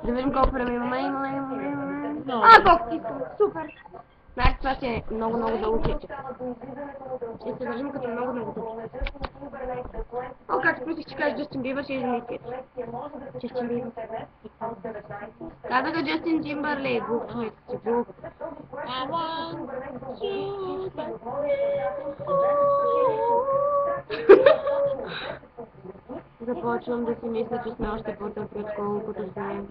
Да видим колко време имаме. Много. Колко ти супер! Значи това ще е много дълго клипче. Ще се държим като много дълго. Както мислих, че кажа Джастин Бибър, ще измислиш. Джастин Бибър. Казаха Джастин Тимбърлейк, глупче си глуп. I want you, Започвам да си мисля, че сме още по-тъпи, отколкото сме.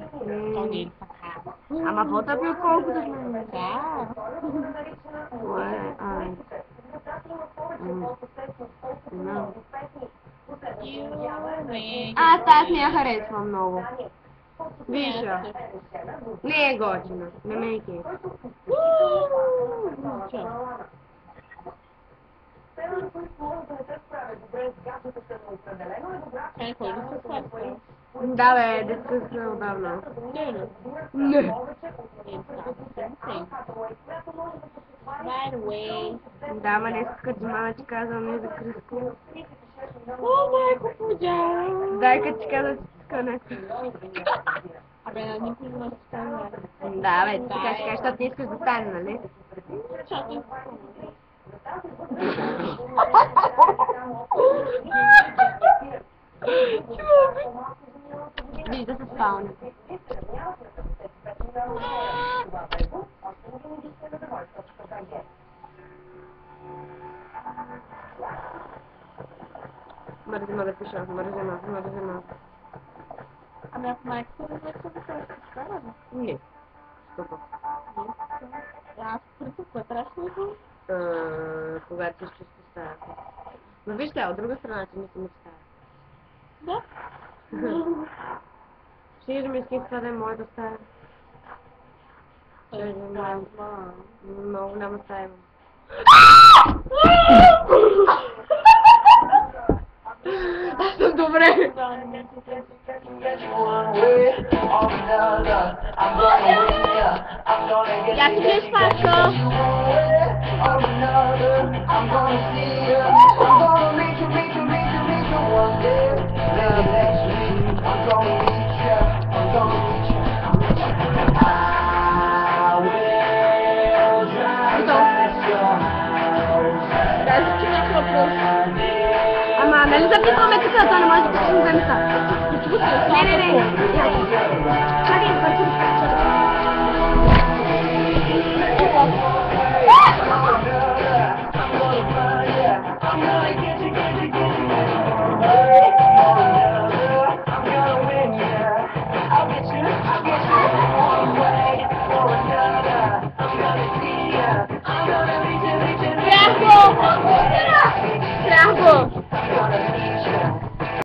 То не е така. Ама по-тъпи, отколкото сме. Да. Кое? Аз не я харесвам много. Виж я. Не е готина. Не ме е кеф. Чай, кой да се свърства? Да бе, детска сме отдавна. Не. Right away. Да, ма днес като мама ти казвам не за Кръско. О, майко, пудя! Дай като ти казвам си скане. Абе, на никой не ме стане. Да бе, ти кажеш, защото не искаш да стане, нали? Чакай. Вижда се спалня. Мързима да пиша, мързима. Ами ако майката не знае, да се разкара, Не. Стопа. аз притък вътрешно го. Когато се чувства стаята. Но вижте, от друга страна, че не съм в стая. Да? Ще идем искам това да е моята стая. Много голяма стая имам. Аз съм добре. Я ти гледаш пачка. Ама, нали записваме тук, това не може да се вземе са. Не. Чакай, Bravo!